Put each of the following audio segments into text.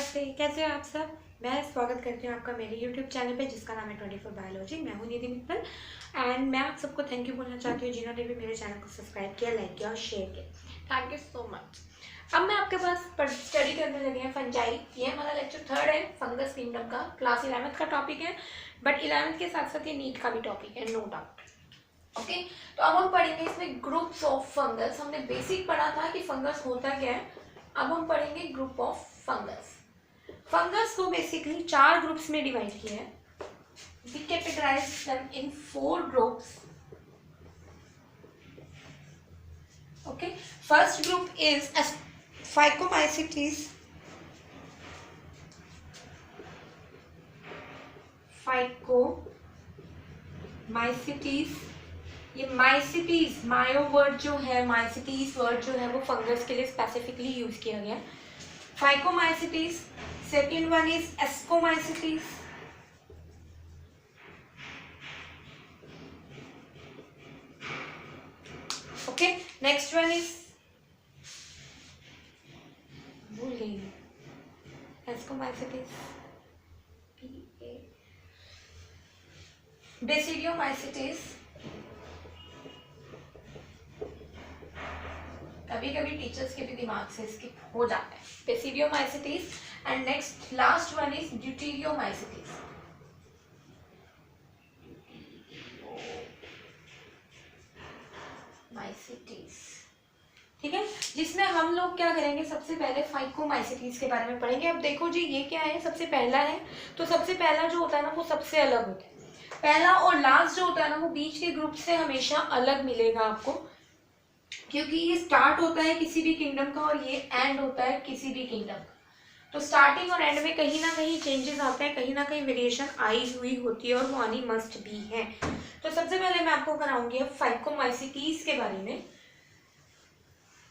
नमस्ते, कैसे हो आप सब। मैं स्वागत करती हूँ आपका मेरे YouTube चैनल पे जिसका नाम है 24 बायोलॉजी। मैं हूँ निधि मित्तल एंड मैं आप सबको थैंक यू बोलना चाहती हूँ जिन्होंने भी मेरे चैनल को सब्सक्राइब किया, लाइक किया और शेयर किया। Thank you so much. अब मैं आपके पास स्टडी करने लगे हैं फंजाई। ये हमारा लेक्चर 3 है फंगस किंगडम का। क्लास 11th का टॉपिक है, बट 11th के साथ साथ ये नीट का भी टॉपिक है, नो डाउट। ओके, तो अब हम पढ़ेंगे इसमें ग्रुप्स ऑफ फंगस। हमने बेसिक पढ़ा था कि फंगस होता क्या है, अब हम पढ़ेंगे ग्रुप ऑफ फंगस। फंगस को बेसिकली 4 ग्रुप्स में डिवाइड किया है। We categorise them in 4 groups. Okay, first group is phycomycetes. Phycomycetes, ये माइसिटीज, मायो वर्ड जो है, माइसिटीज वर्ड जो है वो फंगस के लिए स्पेसिफिकली यूज किया गया है। Phycomycetes. Second one is ascomycetes. Okay, next one is भूल गई एस्कोमाइसिटीज, बेसिडियोमाइसिटीज। कभी कभी टीचर्स के भी दिमाग से स्किप हो जाता है। Basidiomycetes and next last one is deuteromycetes. ठीक है, जिसमें हम लोग क्या करेंगे, सबसे पहले फाइकोमाइसिटीज के बारे में पढ़ेंगे। अब देखो जी, ये क्या है, सबसे पहला है, तो सबसे पहला जो होता है ना वो सबसे अलग होता है। पहला और लास्ट जो होता है ना वो बीच के ग्रुप से हमेशा अलग मिलेगा आपको, क्योंकि ये स्टार्ट होता है किसी भी किंगडम का और ये एंड होता है किसी भी किंगडम का। तो स्टार्टिंग और एंड में कहीं ना कहीं चेंजेस आते हैं, कहीं ना कहीं वेरिएशन आई हुई होती है और वो आनी मस्ट भी है। तो सबसे पहले मैं आपको कराऊंगी फाइकोमाइसिटीज के बारे में।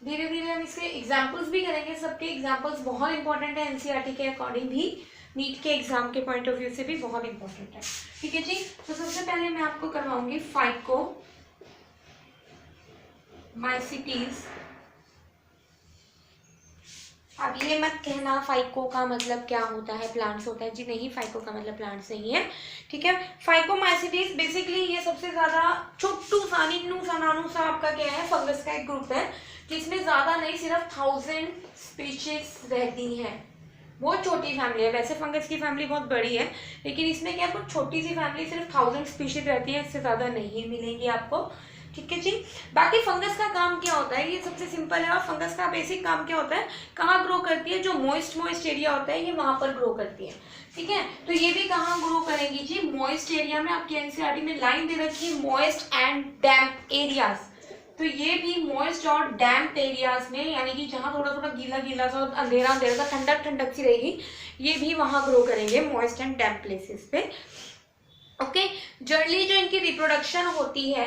धीरे धीरे हम इसके एग्जाम्पल्स भी करेंगे। सबके एग्जाम्पल्स बहुत इंपॉर्टेंट है, एनसीईआरटी के अकॉर्डिंग भी, नीट के एग्जाम के पॉइंट ऑफ व्यू से भी बहुत इंपॉर्टेंट है। ठीक है जी, तो सबसे पहले मैं आपको करवाऊंगी फाइकोमाइसिटीज। अब ये मत कहना फाइको का मतलब क्या होता है, प्लांट्स होता है जी, नहीं, फाइको का मतलब प्लांट्स नहीं है। ठीक है, फाइकोमाइसिटीज बेसिकली ये सबसे ज्यादा छोटू सा निन्नू सा नानू सा आपका क्या है, फंगस का एक ग्रुप है जिसमें ज्यादा नहीं, सिर्फ 1000 स्पीशीज रहती हैं। बहुत छोटी फैमिली है, वैसे फंगस की फैमिली बहुत बड़ी है, लेकिन इसमें क्या बहुत छोटी सी फैमिली, सिर्फ 1000 स्पीशीज रहती है, इससे ज्यादा नहीं मिलेंगी आपको। ठीक है जी, बाकी फंगस का काम क्या होता है, ये सबसे सिंपल है। और फंगस का बेसिक काम क्या होता है, कहाँ ग्रो करती है, जो मॉइस्ट एरिया होता है ये वहां पर ग्रो करती है। ठीक है, तो ये भी कहाँ ग्रो करेंगी जी, मॉइस्ट एरिया में। आपकी एनसीईआरटी में लाइन दे रखी है मॉइस्ट एंड डैम्प एरियाज, तो ये भी मॉइस्ट और डैम्प एरियाज में, यानी कि जहाँ थोड़ा थोड़ा गीला गीला सा, अंधेरा अंधेरा सा, ठंडक ठंडक सी रहेगी, ये भी वहां ग्रो करेंगे मॉइस्ट एंड डैम्प प्लेसेस पे। ओके, जनरली जो इनकी रिप्रोडक्शन होती है,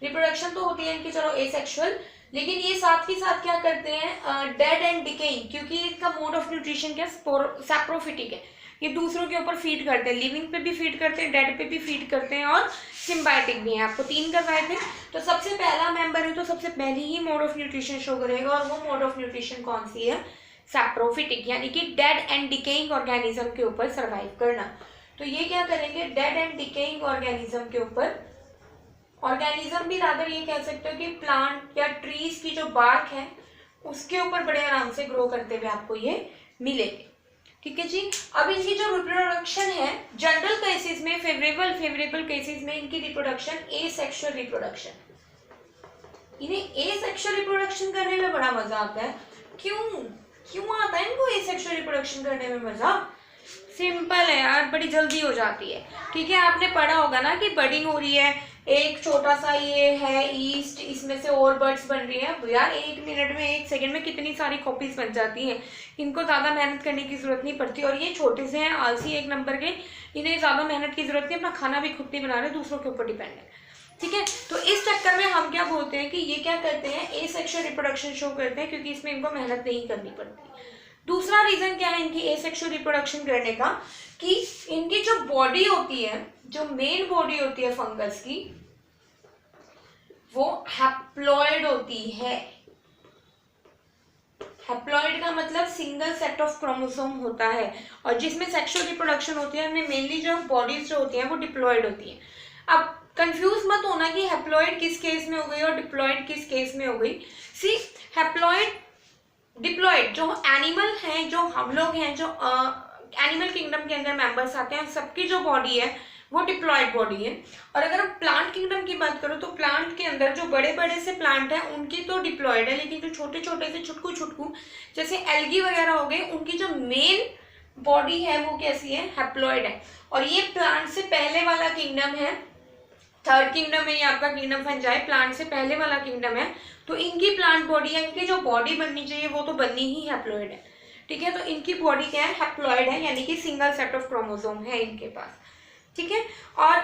रिप्रोडक्शन तो होती है इनकी, चलो एसेक्सुअल, लेकिन ये साथ ही साथ क्या करते हैं, डेड एंड डिकेइंग, क्योंकि इसका मोड ऑफ न्यूट्रिशन क्या सैप्रोफिटिक है, ये दूसरों के ऊपर फीड करते हैं, लिविंग पे भी फीड करते हैं, डेड पे भी फीड करते हैं और सिम्बायोटिक भी है। आपको 3 करवाए थे, तो सबसे पहला मेंबर है तो सबसे पहले ही मोड ऑफ न्यूट्रिशन शो करेगा, और वो मोड ऑफ न्यूट्रिशन कौन सी है, सैप्रोफिटिक, यानी कि डेड एंड डिकेइंग ऑर्गेनिज्म के ऊपर सर्वाइव करना। तो ये क्या करेंगे, डेड एंड डिकेइंग ऑर्गेनिज्म के ऊपर, ऑर्गेनिज्म भी रादर ये कह सकते हो कि प्लांट या ट्रीज की जो बार्क है उसके ऊपर बड़े आराम से ग्रो करते हुए आपको ये मिलेंगे। ठीक है जी, अब इनकी जो रिप्रोडक्शन है, जनरल केसेस में, फेवरेबल केसेस में इनकी रिप्रोडक्शन एसेक्सुअल रिप्रोडक्शन, इन्हें एसेक्सुअल रिप्रोडक्शन करने में बड़ा मजा आता है। क्यों आता है इनको एसेक्सुअल रिप्रोडक्शन करने में मजा, सिंपल है यार, बड़ी जल्दी हो जाती है। ठीक है, आपने पढ़ा होगा ना कि बडिंग हो रही है, एक छोटा सा ये है ईस्ट, इसमें से और बर्ड्स बन रही है यार, 1 मिनट में 1 सेकंड में कितनी सारी कॉपीज बन जाती हैं, इनको ज्यादा मेहनत करने की जरूरत नहीं पड़ती। और ये छोटे से हैं, आलसी एक नंबर के, इन्हें ज्यादा मेहनत की जरूरत नहीं, अपना खाना भी खुद नहीं बना रहे, दूसरों के ऊपर डिपेंड है। ठीक है, तो इस चक्कर में हम क्या बोलते हैं कि ये क्या करते हैं, एसेक्सुअल रिप्रोडक्शन शो करते हैं, क्योंकि इसमें इनको मेहनत नहीं करनी पड़ती। दूसरा रीजन क्या है इनकी एसेक्सुअल रिप्रोडक्शन करने का, कि इनकी जो बॉडी होती है, जो मेन बॉडी होती है फंगस की, वो हैप्लॉइड होती है। हैप्लॉइड का मतलब सिंगल सेट ऑफ क्रोमोसोम होता है, और जिसमें सेक्सुअल रिप्रोडक्शन होती है उनमें मेनली जो बॉडीज जो होती हैं वो डिप्लॉइड होती हैं। अब कंफ्यूज मत होना कि हैप्लॉइड किस केस में हो गई और डिप्लॉइड किस केस में हो गई। सी हैप्लॉइड डिप्लॉइड जो एनिमल हैं, जो हम लोग हैं, जो एनिमल किंगडम के अंदर मेंबर्स आते हैं, सबकी जो बॉडी है वो डिप्लॉइड बॉडी है। और अगर हम प्लांट किंगडम की बात करो तो प्लांट के अंदर जो बड़े बड़े से प्लांट हैं उनकी तो डिप्लॉइड है, लेकिन जो छोटे छोटे से छुटकू छुटकू जैसे एल्गी वगैरह हो गए उनकी जो मेन बॉडी है वो कैसी है, हैप्लॉइड है। और ये प्लांट से पहले वाला किंगडम है, थर्ड किंगडम है ये आपका किंगडम फंजाई, प्लांट से पहले वाला किंगडम है। तो इनकी प्लांट बॉडी है, इनकी जो बॉडी बननी चाहिए वो तो बननी ही हैप्लॉइड है, ठीक है। तो इनकी बॉडी क्या है, हैप्लॉइड है, यानी कि सिंगल सेट ऑफ क्रोमोसोम है इनके पास, ठीक है। और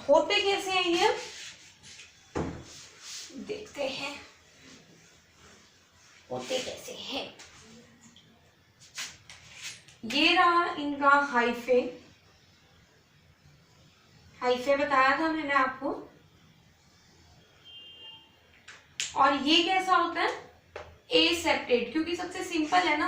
होते कैसे हैं ये देखते हैं, होते कैसे हैं। ये रहा इनका हाइफे, हाइफे बताया था मैंने आपको। और ये कैसा होता है, एसेप्टेड, क्योंकि सबसे सिंपल है ना,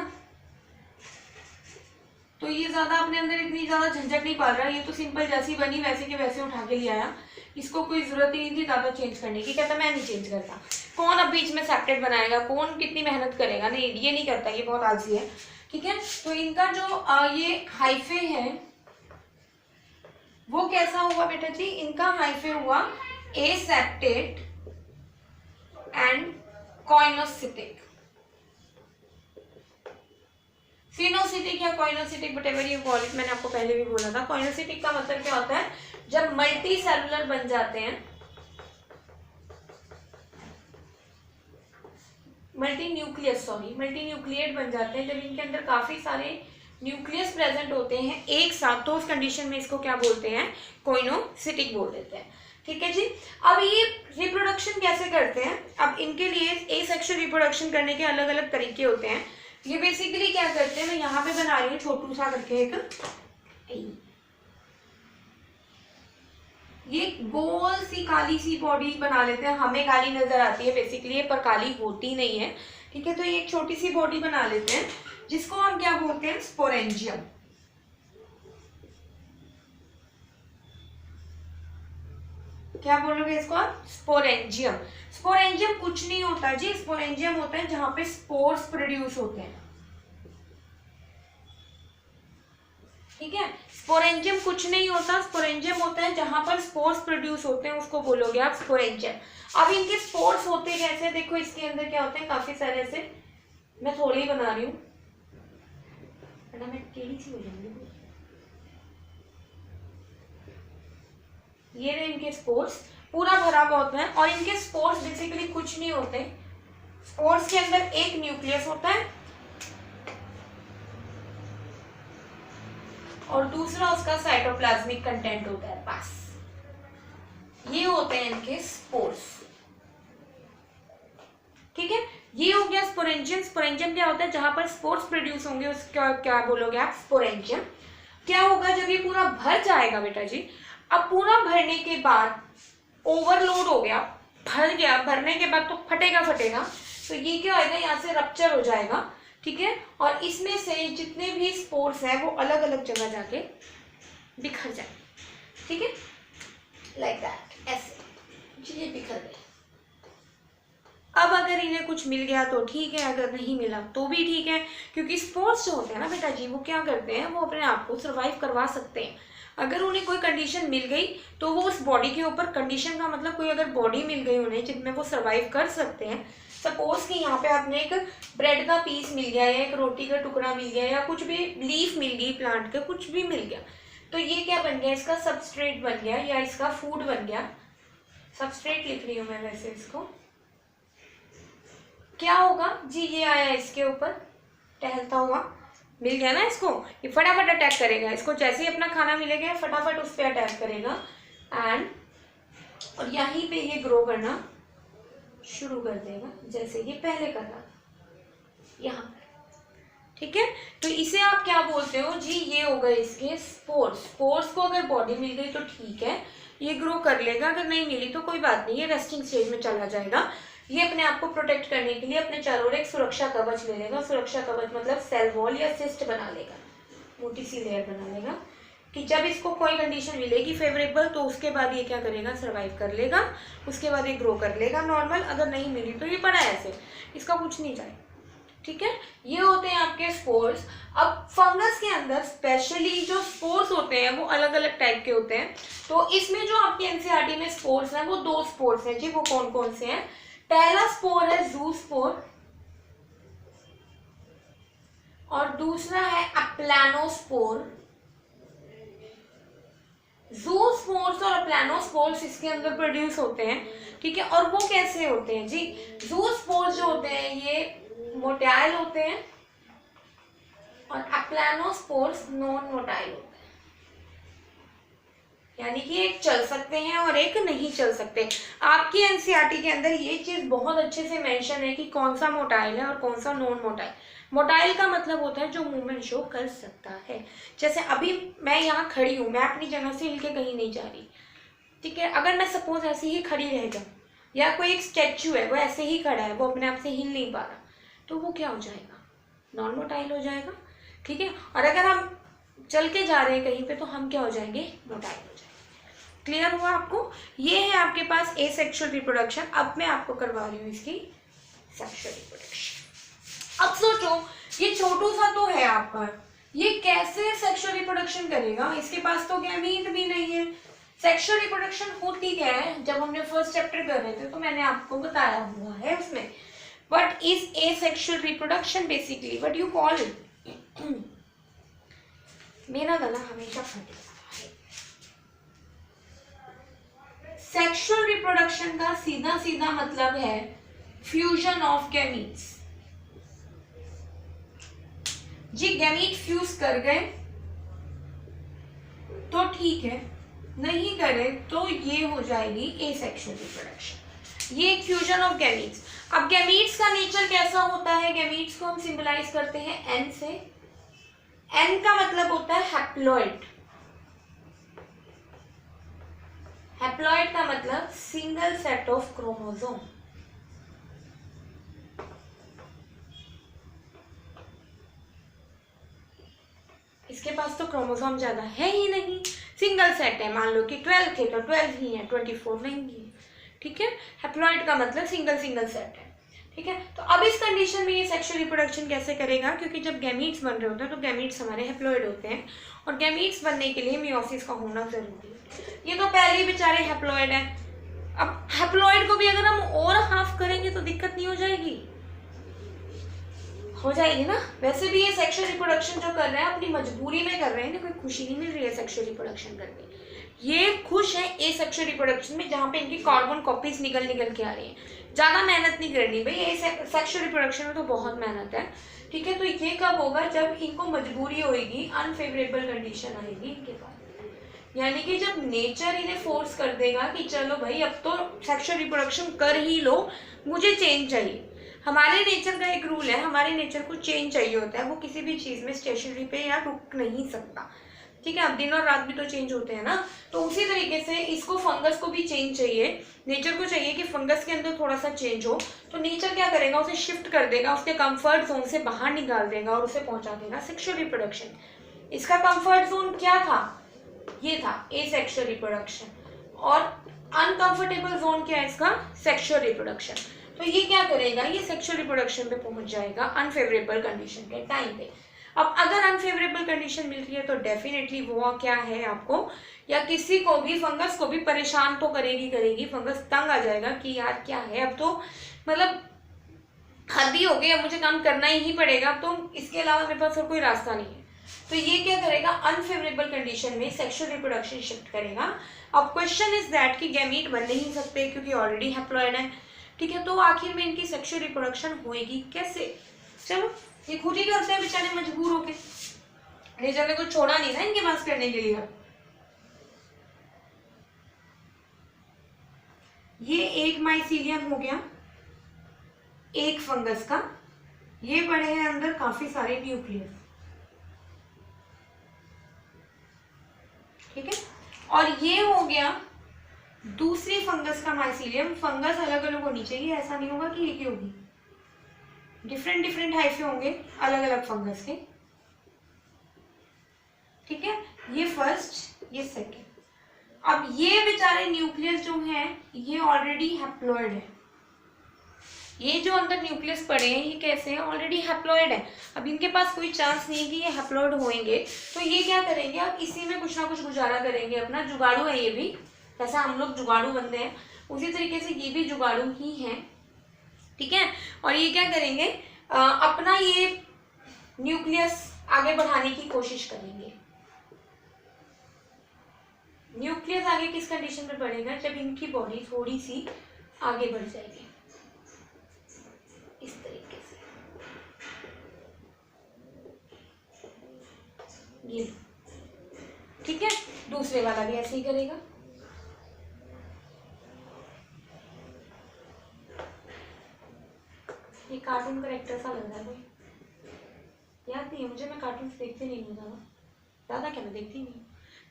तो ये ज्यादा अपने अंदर इतनी ज्यादा झंझट नहीं पड़ रहा, ये तो सिंपल जैसी बनी वैसे के वैसे उठा के ले आया, इसको कोई जरूरत ही नहीं थी ज्यादा चेंज करने की। कहता मैं नहीं चेंज करता, कौन अब बीच में सेप्टेड बनाएगा, कौन कितनी मेहनत करेगा, नहीं ये नहीं करता, ये बहुत आलसी है, ठीक है। तो इनका जो ये हाइफे है वो कैसा हुआ बेटा जी, इनका हाइफे हुआ एसेप्टेड एंड कॉइनोसिटिक, फिनोसिटिक या कॉइनोसिटिक व्हाटएवर यू कॉल इट, मैंने आपको पहले भी बोला था। कॉइनोसिटिक का मतलब क्या होता है, जब मल्टी सेलुलर बन जाते हैं, मल्टी न्यूक्लिएट बन जाते हैं, जब इनके अंदर काफी सारे न्यूक्लियस प्रेजेंट होते हैं एक साथ, तो उस कंडीशन में इसको क्या बोलते हैं, कॉइनोसिटिक बोल देते हैं, ठीक है जी। अब ये रिप्रोडक्शन कैसे करते हैं, अब इनके लिए एसेक्सुअल रिप्रोडक्शन करने के अलग अलग तरीके होते हैं। ये बेसिकली क्या करते हैं, मैं यहाँ पे बना रही हूँ छोटू सा करके एक, ये गोल सी काली सी बॉडी बना लेते हैं, हमें काली नजर आती है बेसिकली ये, पर काली होती नहीं है, ठीक है। तो ये एक छोटी सी बॉडी बना लेते हैं जिसको हम क्या बोलते हैं, स्पोरेंजियम। क्या बोलोगे इसको आप, स्पोरेंजियम। स्पोरेंजियम कुछ नहीं होता जी, स्पोरेंजियम होता है जहां पे स्पोर्स प्रोड्यूस होते हैं, ठीक है। स्पोरेंजियम कुछ नहीं होता, स्पोरेंजियम होता है जहां पर स्पोर्स प्रोड्यूस होते हैं, उसको बोलोगे आप स्पोरेंजियम। अब इनके स्पोर्स होते कैसे, देखो इसके अंदर क्या होते हैं, काफी सारे ऐसे, मैं थोड़ी ही बना रही हूँ, मैं टेढ़ी सी हो जाऊंगी। ये रहे इनके स्पोर्स, पूरा भरा हुआ होता है, और इनके स्पोर्स बेसिकली कुछ नहीं होते, स्पोर्स के अंदर एक न्यूक्लियस होता है और दूसरा उसका साइटोप्लाज्मिक कंटेंट होता है, बस ये होते हैं इनके स्पोर्स, ठीक है। ये हो गया स्पोरेंजियम। स्पोरेंजियम क्या होता है, जहां पर स्पोर्स प्रोड्यूस होंगे उसका क्या बोलोगे आप, स्पोरेंजियम। क्या होगा जब ये पूरा भर जाएगा बेटा जी, अब पूरा भरने के बाद ओवरलोड हो गया, भर गया, भरने के बाद तो फटेगा, तो ये क्या होगा, यहाँ से रप्चर हो जाएगा, ठीक है। और इसमें से जितने भी स्पोर्स हैं वो अलग अलग जगह जाके बिखर जाए, ठीक है, लाइक दैट, ऐसे ये बिखर गए। अब अगर इन्हें कुछ मिल गया तो ठीक है, अगर नहीं मिला तो भी ठीक है, क्योंकि स्पोर्स जो होते हैं ना बेटा जी, वो क्या करते हैं, वो अपने आप को सर्वाइव करवा सकते हैं। अगर उन्हें कोई कंडीशन मिल गई तो वो उस बॉडी के ऊपर, कंडीशन का मतलब कोई अगर बॉडी मिल गई उन्हें जिनमें वो सर्वाइव कर सकते हैं, सपोज कि यहाँ पे आपने एक ब्रेड का पीस मिल गया या एक रोटी का टुकड़ा मिल गया या कुछ भी लीफ मिल गई प्लांट का, कुछ भी मिल गया, तो ये क्या बन गया, इसका सबस्ट्रेट बन गया या इसका फूड बन गया। सबस्ट्रेट लिख रही हूँ मैं वैसे इसको, क्या होगा जी, ये आया इसके ऊपर टहलता हुआ, मिल गया ना इसको, ये फटाफट अटैक करेगा, इसको जैसे ही अपना खाना मिलेगा फटाफट उस पर अटैक करेगा एंड और यहीं पे ये ग्रो करना शुरू कर देगा, जैसे ये पहले कर रहा था यहाँ पर, ठीक है। तो इसे आप क्या बोलते हो जी, ये हो गए इसके स्पोर्स। स्पोर्स को अगर बॉडी मिल गई तो ठीक है, ये ग्रो कर लेगा, अगर नहीं मिली तो कोई बात नहीं, ये रेस्टिंग स्टेज में चला जाएगा। ये अपने आप को प्रोटेक्ट करने के लिए अपने चारों ओर एक सुरक्षा कवच ले लेगा। सुरक्षा कवच मतलब सेल वॉल या सिस्ट बना लेगा, मोटी सी लेयर बना लेगा कि जब इसको कोई कंडीशन मिलेगी फेवरेबल तो उसके बाद ये क्या करेगा, सर्वाइव कर लेगा, उसके बाद ये ग्रो कर लेगा नॉर्मल। अगर नहीं मिली तो ये पड़ा ऐसे, इसका कुछ नहीं जाएगा। ठीक है, ये होते हैं आपके स्पोर्स। अब फंगस के अंदर स्पेशली जो स्पोर्स होते हैं वो अलग अलग टाइप के होते हैं। तो इसमें जो आपके एनसीईआरटी में स्पोर्स हैं वो 2 स्पोर्स हैं जी। वो कौन कौन से हैं? पहला स्पोर है जू स्पोर और दूसरा है अप्लानोस्पोर। जू स्पोर्स और अप्लानोस्पोर्स इसके अंदर प्रोड्यूस होते हैं। ठीक है, और वो कैसे होते हैं जी? जू स्पोर्स जो होते हैं ये मोटाइल होते हैं और अप्लानोस्पोर्स नॉन मोटाइल होते हैं, यानी कि एक चल सकते हैं और एक नहीं चल सकते। आपकी एनसीईआरटी के अंदर ये चीज बहुत अच्छे से मेंशन है कि कौन सा मोटाइल है और कौन सा नॉन मोटाइल। मोटाइल का मतलब होता है जो मूवमेंट शो कर सकता है। जैसे अभी मैं यहाँ खड़ी हूँ, मैं अपनी जगह से हिल के कहीं नहीं जा रही। ठीक है, अगर मैं सपोज ऐसे ही खड़ी रह जाऊँ या कोई एक स्टैचू है वो ऐसे ही खड़ा है, वो अपने आप से हिल नहीं पा रहा, तो वो क्या हो जाएगा? नॉन मोटाइल हो जाएगा। ठीक है, और अगर हम चल के जा रहे हैं कहीं पे तो हम क्या हो जाएंगे? मोटाइल हो जाएंगे। क्लियर हुआ आपको? ये है आपके पास एसेक्सुअल रिप्रोडक्शन। अब मैं आपको करवा रही हूँ इसकी सेक्सुअल रिप्रोडक्शन। अब सोचो, ये छोटू सा तो है आपका, ये कैसे सेक्सुअल रिप्रोडक्शन करेगा? इसके पास तो गैमीट भी नहीं है। सेक्सुअल रिप्रोडक्शन होती क्या है? जब हमने फर्स्ट चैप्टर कर रहे थे तो मैंने आपको बताया हुआ है उसमें। What is asexual reproduction? Basically what you call it. मेरा गला हमेशा फटेगा। सेक्सुअल रिप्रोडक्शन का सीधा सीधा मतलब है फ्यूजन ऑफ गैमीट्स। जी गैमीट फ्यूज कर गए तो ठीक है, नहीं करे तो ये हो जाएगी एसेक्सुअल रिप्रोडक्शन। ये एक फ्यूजन ऑफ गैमीट्स। अब गैमीट्स का नेचर कैसा होता है? गैमीट्स को हम सिंबलाइज करते हैं एन से। एन का मतलब होता है हैप्लॉइड। हैप्लॉइड का मतलब सिंगल सेट ऑफ क्रोमोसोम। इसके पास तो क्रोमोसोम ज्यादा है ही नहीं, सिंगल सेट है। मान लो कि 12 थे तो 12 ही है, 24 नहीं है। ठीक है, हैप्लॉइड का मतलब सिंगल सेट है। ठीक है, तो अब इस कंडीशन में ये सेक्सुअल रिप्रोडक्शन कैसे करेगा? क्योंकि जब गैमीट्स बन रहे होते हैं तो गैमीट्स हमारे हैप्लॉइड होते हैं और गैमीट्स बनने के लिए मियोसिस का होना जरूरी है। ये तो पहले ही बेचारे हैप्लॉइड है। अब हैप्लॉइड को भी अगर हम और हाफ करेंगे तो दिक्कत नहीं हो जाएगी? हो जाएगी ना। वैसे भी ये सेक्सुअल रिप्रोडक्शन जो कर रहे हैं अपनी मजबूरी में कर रहे हैं, कोई खुशी नहीं मिल रही है सेक्सुअल रिप्रोडक्शन करके। ये खुश है ए सेक्सुअल रिप्रोडक्शन में जहाँ पे इनकी कार्बन कॉपीज निकल के आ रही हैं। ज्यादा मेहनत नहीं करनी भाई, ये सेक्सुअल रिप्रोडक्शन में तो बहुत मेहनत है। ठीक है, तो ये कब होगा? जब इनको मजबूरी होगी, अनफेवरेबल कंडीशन आएगी इनके पास, यानी कि जब नेचर इन्हें फोर्स कर देगा कि चलो भाई अब तो सेक्सुअल रिप्रोडक्शन कर ही लो, मुझे चेंज चाहिए। हमारे नेचर का एक रूल है, हमारे नेचर को चेंज चाहिए होता है, वो किसी भी चीज में स्टेशनरी पे या रुक नहीं सकता। ठीक है, अब दिन और रात भी तो चेंज होते हैं ना, तो उसी तरीके से इसको फंगस को भी चेंज चाहिए। नेचर को चाहिए कि फंगस के अंदर थोड़ा सा चेंज हो, तो नेचर क्या करेगा? उसे शिफ्ट कर देगा, उसके कंफर्ट जोन से बाहर निकाल देगा और उसे पहुंचा देगा सेक्सुअल रिप्रोडक्शन। इसका कंफर्ट जोन क्या था? ये था एसेक्सुअल रिप्रोडक्शन। और अनकंफर्टेबल जोन क्या है इसका? Sexual reproduction. तो ये क्या करेगा? ये सेक्सुअल रिप्रोडक्शन पे पहुंच जाएगा अनफेवरेबल कंडीशन के टाइम पे। अब अगर अनफेवरेबल कंडीशन मिल रही है तो डेफिनेटली वो क्या है, आपको या किसी को भी, फंगस को भी परेशान तो करेगी। फंगस तंग आ जाएगा कि यार क्या है, अब तो मतलब हद ही हो गई, अब मुझे काम करना ही पड़ेगा, तो इसके अलावा मेरे पास और कोई रास्ता नहीं है। तो ये क्या करेगा? अनफेवरेबल कंडीशन में सेक्सुअल रिप्रोडक्शन शिफ्ट करेगा। अब क्वेश्चन इज दैट कि गैमीट बन नहीं सकते क्योंकि ऑलरेडी हैप्लॉइड है। ठीक है, तो आखिर में इनकी सेक्सुअल रिप्रोडक्शन होएगी कैसे? चलो ये खुद ही करते हैं बेचारे मजबूर होके, नेचर ने कुछ छोड़ा नहीं ना इनके पास करने के लिए। ये एक माइसीलियम हो गया एक फंगस का, ये पड़े हैं अंदर काफी सारे न्यूक्लियस। ठीक है, और ये हो गया दूसरी फंगस का माइसीलियम। फंगस अलग अलग होनी चाहिए, ऐसा नहीं होगा कि एक ही होगी, डिफरेंट डिफरेंट हाइफे होंगे अलग अलग फंगस के, ठीक है। ये फर्स्ट, ये सेकेंड। अब ये बेचारे न्यूक्लियस जो हैं ये ऑलरेडी हैप्लॉइड है, ये जो अंदर न्यूक्लियस पड़े हैं ये कैसे हैं, ऑलरेडी हैप्लॉइड है। अब इनके पास कोई चांस नहीं है कि ये हैप्लॉइड होंगे, तो ये क्या करेंगे, अब इसी में कुछ ना कुछ गुजारा करेंगे अपना। जुगाड़ू है ये भी, जैसे हम लोग जुगाड़ू बनते हैं उसी तरीके से ये भी जुगाड़ू ही हैं, ठीक है। और ये क्या करेंगे, अपना ये न्यूक्लियस आगे बढ़ाने की कोशिश करेंगे। न्यूक्लियस आगे किस कंडीशन में बढ़ेगा, जब इनकी बॉडी थोड़ी सी आगे बढ़ जाएगी इस तरीके से, ये, ठीक है। दूसरे वाला भी ऐसे ही करेगा। ये कार्टून करेक्टर सा लग रहा है, कोई याद नहीं है मुझे, मैं कार्टून देखती नहीं हूँ ज़्यादा क्या मैं देखती नहीं हूँ,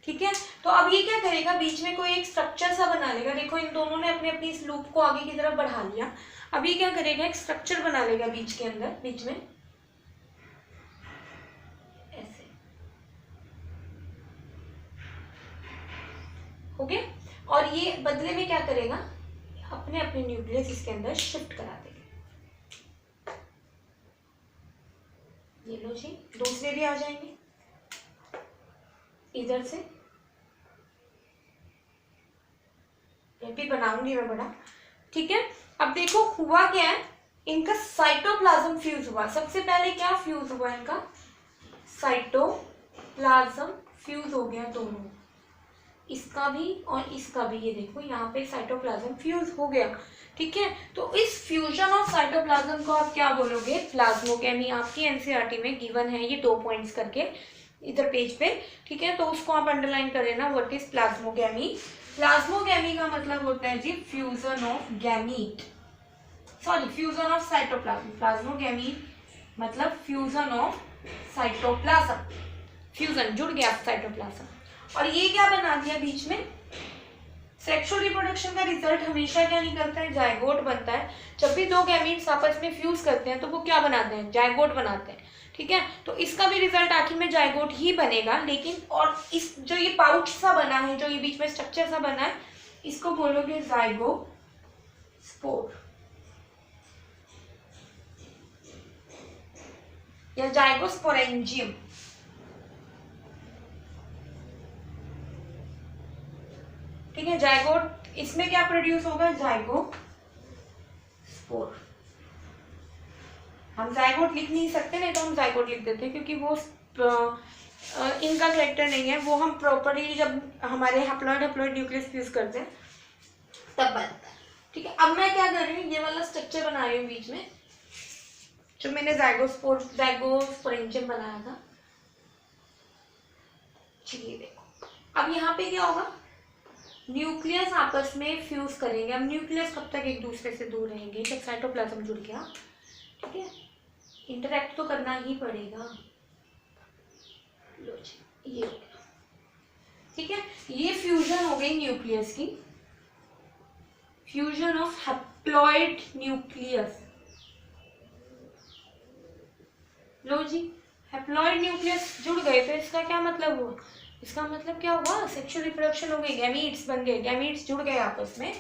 ठीक है। तो अब ये क्या करेगा, बीच में कोई एक स्ट्रक्चर सा बना लेगा। देखो इन दोनों ने अपने अपनी इस लूप को आगे की तरफ बढ़ा लिया। अब ये क्या करेगा, एक स्ट्रक्चर बना लेगा बीच के अंदर, बीच में ऐसे, हो गया। और ये बदले में क्या करेगा, अपने अपने न्यूक्लियस इसके अंदर शिफ्ट करा देगा। ये लो जी, दूसरे भी आ जाएंगे इधर से, ये भी बनाऊंगी मैं बड़ा, ठीक है। अब देखो हुआ क्या है, इनका साइटोप्लाज्म फ्यूज हुआ। सबसे पहले क्या फ्यूज हुआ, इनका साइटोप्लाज्म फ्यूज हो गया दोनों, इसका भी और इसका भी। ये देखो यहाँ पे साइटोप्लाज्म फ्यूज हो गया, ठीक है। तो इस फ्यूजन ऑफ साइटोप्लाज्म को आप क्या बोलोगे, प्लाज्मोगेमी। आपकी एनसीईआरटी में गिवन है ये 2 पॉइंट्स करके इधर पेज पे, ठीक है। तो उसको आप अंडरलाइन कर लेना, व्हाट इज प्लाज्मोगेमी। प्लाज्मोगेमी का मतलब होता है जी fusion of gamete, sorry fusion of cytoplasm. Plasmogamy मतलब फ्यूजन ऑफ साइटोप्लाज्म, फ्यूजन जुड़ गया साइटोप्लाज्म। और ये क्या बना दिया बीच में, सेक्सुअल रिप्रोडक्शन का रिजल्ट हमेशा क्या निकलता है, जायगोट बनता है। जब भी दो गैमीट्स आपस में फ्यूज करते हैं तो वो क्या बनाते हैं, जायगोट बनाते हैं, ठीक है। तो इसका भी रिजल्ट आखिर में जायगोट ही बनेगा। लेकिन और इस जो ये पाउच सा बना है, जो ये बीच में स्ट्रक्चर सा बना है, इसको बोलोगे जाइगोस्पोर या जाइगोस्पोरेंजियम, ठीक है। जाइगोट, इसमें क्या प्रोड्यूस होगा, जाइगोस्पोर। हम जाइगोट लिख नहीं सकते, नहीं तो हम जाइगोट लिख देते हैं, क्योंकि वो इनका कैरेक्टर नहीं है, वो हम प्रॉपर्ली जब हमारे हैप्लॉइड न्यूक्लियस यूज करते हैं तब बनता है, ठीक है। अब मैं क्या कर रही हूँ, ये वाला स्ट्रक्चर बना रही हूँ बीच में, जो मैंने जाइगोस्पोरेंजियम बनाया था। चलिए देखो, अब यहाँ पे क्या होगा, न्यूक्लियस आपस में फ्यूज करेंगे। अब न्यूक्लियस कब तक एक दूसरे से दूर रहेंगे, जब साइटोप्लाज्म जुड़ गया, ठीक है। इंटरैक्ट तो करना ही पड़ेगा। लो जी, ये हो गया, ठीक है। ये फ्यूजन हो गई न्यूक्लियस की, फ्यूजन ऑफ हैप्लॉइड न्यूक्लियस। लो जी, हैप्लॉइड न्यूक्लियस जुड़ गए तो इसका क्या मतलब हुआ, इसका मतलब क्या हुआ, सेक्सुअल रिप्रोडक्शन हो गई, गैमीट्स बन गए, गैमीट्स जुड़ गए आपस में,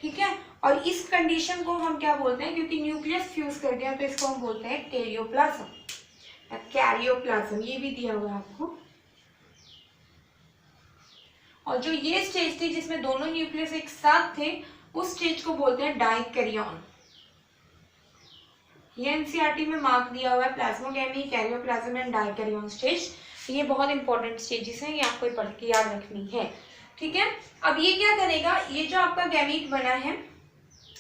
ठीक है। और इस कंडीशन को हम क्या बोलते हैं, क्योंकि न्यूक्लियस फ्यूज कर दिया तो इसको हम बोलते हैं कैरियोप्लाज्म, कैरियोप्लाज्म। ये भी दिया हुआ है आपको। और जो ये स्टेज थी जिसमें दोनों न्यूक्लियस एक साथ थे, उस स्टेज को बोलते हैं डाइकैरियन। ये एनसीईआरटी में मार्क दिया हुआ है, plasmogamy, karyoplasm and dikaryon stage. ये बहुत इंपॉर्टेंट स्टेजेस हैं, ये आपको पढ़ के याद रखनी है, ठीक है। अब ये क्या करेगा, ये जो आपका गैमीट बना है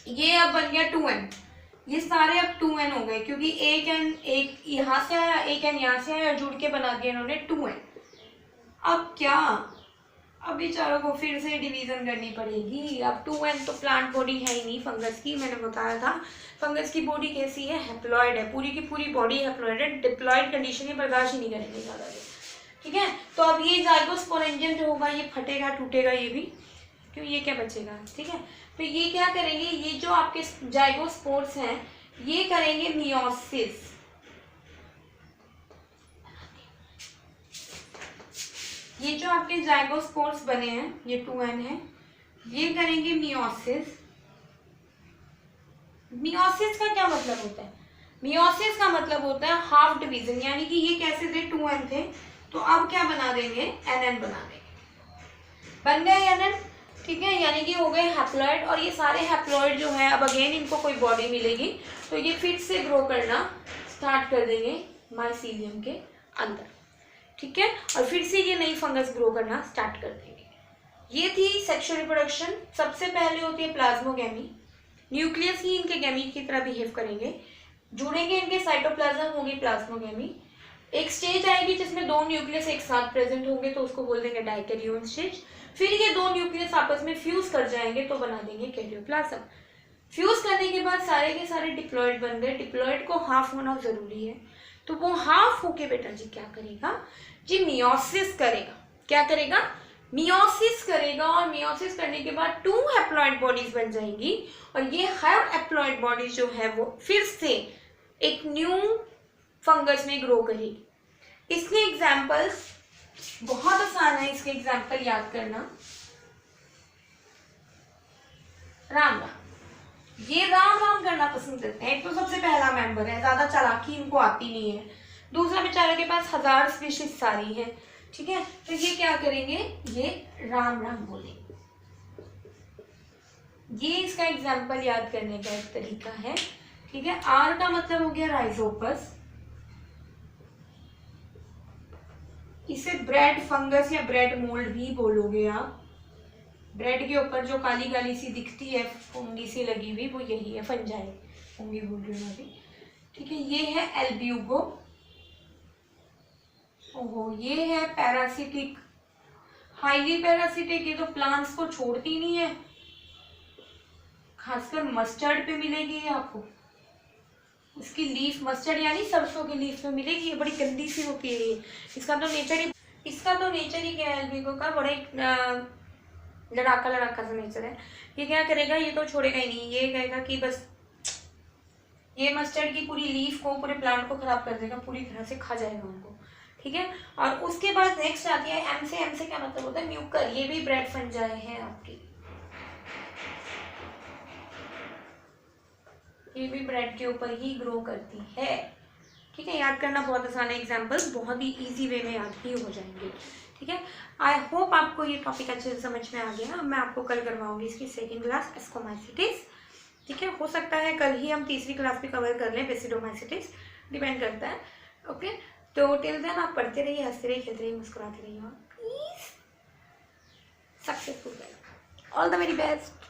ये अब बन गया 2n, ये सारे अब 2n हो गए, क्योंकि एक n एक यहाँ से आया, एक n यहाँ से आया, जुड़ के बना दिया इन्होंने 2n। अब क्या, अब बेचारों को फिर से डिवीजन करनी पड़ेगी। अब 2n तो प्लांट बॉडी है ही नहीं फंगस की, मैंने बताया था फंगस की बॉडी कैसी है, हैप्लॉइड है, पूरी की पूरी बॉडी हैप्लॉइड है, डिप्लॉइड कंडीशन में बर्दाश्त ही नहीं करेंगे ज़्यादा देर, ठीक है। तो अब ये जाइगोस्पोरेंजियम जो होगा ये फटेगा, टूटेगा ये भी, क्यों, ये क्या बचेगा, ठीक है। तो ये क्या करेंगे, ये जो आपके जाइगोस्पोर्स हैं ये करेंगे मियोसिस, ये जो आपके जाइगोस्पोर्स बने हैं ये 2n है, ये करेंगे मियोसिस। मियोसिस का क्या मतलब होता है, मियोसिस का मतलब होता है हाफ डिवीजन, यानी कि ये कैसे थे 2n थे तो अब क्या बना देंगे nn बना देंगे, बन गए nn, ठीक है। यानी कि हो गए हैप्लॉइड, और ये सारे हैप्लॉइड जो है अब अगेन इनको कोई बॉडी मिलेगी तो ये फिर से ग्रो करना स्टार्ट कर देंगे माइसीलियम के अंदर, ठीक है। और फिर से ये नई फंगस ग्रो करना स्टार्ट कर देंगे। ये थी सेक्सुअल रिप्रोडक्शन। सबसे पहले होती है प्लाज्मोगैमी, न्यूक्लियस ही इनके गैमीट की तरह बिहेव करेंगे, जुड़ेंगे इनके साइटोप्लाज्म, होगी प्लाज्मोगैमी। एक स्टेज आएगी जिसमें 2 न्यूक्लियस एक साथ प्रेजेंट होंगे तो उसको बोल देंगे डाइकैरियोन स्टेज। फिर ये 2 न्यूक्लियस आपस में फ्यूज कर जाएंगे तो बना देंगे कैरियोप्लाज्म। फ्यूज करने के बाद सारे के सारे डिप्लॉइड बन गए। डिप्लॉइड को हाफ होना जरूरी है, तो वो हाफ होके बेटा जी क्या करेगा जी, मियोसिस करेगा। क्या करेगा, मियोसिस करेगा, और मियोसिस करने के बाद 2 हैप्लॉइड बॉडीज बन जाएंगी, और ये हर हैप्लॉइड बॉडी जो है वो फिर से एक न्यू फंगस में ग्रो करेगी। इसके एग्जाम्पल्स बहुत आसान है, इसके एग्जाम्पल याद करना। राम राम, ये राम राम करना पसंद करते हैं। एक तो सबसे पहला मेंबर है, ज्यादा चालाकी इनको आती नहीं है। दूसरा बेचारे के पास 1000 स्पीशीज सारी है, ठीक है। तो ये क्या करेंगे, ये राम राम बोलेंगे। ये इसका एग्जाम्पल याद करने का एक तरीका है, ठीक है। आर का मतलब हो गया राइजोपस, इसे ब्रेड फंगस या ब्रेड मोल्ड भी बोलोगे आप। ब्रेड के ऊपर जो काली काली सी दिखती है फंगी सी लगी हुई वो यही है, फंजाई फंगी बोल रही हूँ अभी, ठीक है। ये है एल्ब्यूगो, ओहो ये है पैरासिटिक, हाईली पैरासिटिक। ये तो प्लांट्स को छोड़ती नहीं है, खासकर मस्टर्ड पे मिलेगी ये आपको। इसकी लीफ, मस्टर्ड यानी सरसों की लीफ में मिलेगी, ये बड़ी गंदी सी होती है ये। इसका तो नेचर ही क्या है एल्ब्यूगो का, बड़े लड़ाका सा नेचर है। ये क्या करेगा, ये तो छोड़ेगा ही नहीं, ये कहेगा कि बस ये मस्टर्ड की पूरी लीफ को, पूरे प्लांट को खराब कर देगा, पूरी तरह से खा जाएगा उनको, ठीक है। और उसके बाद नेक्स्ट आती है एम से क्या मतलब होता है म्यूकर, ये भी ब्रेड फंजाई है आपकी, ये भी ब्रेड के ऊपर ही ग्रो करती है, ठीक है। याद करना बहुत आसान है, एग्जाम्पल्स बहुत ही इजी वे में याद ही हो जाएंगे, ठीक है। आई होप आपको ये टॉपिक अच्छे से समझ में आ गया। मैं आपको कल करवाऊंगी इसकी 2nd क्लास एस्कोमाइसिटिस, ठीक है। हो सकता है कल ही हम 3री क्लास भी कवर कर लें, बेसिडोमाइसिटिस, डिपेंड करता है, ओके। तो टिल देन आप पढ़ते रहिए, हंसते रहिए, खेलते रहिए, मुस्कुराते रहिए, please successful all the very best.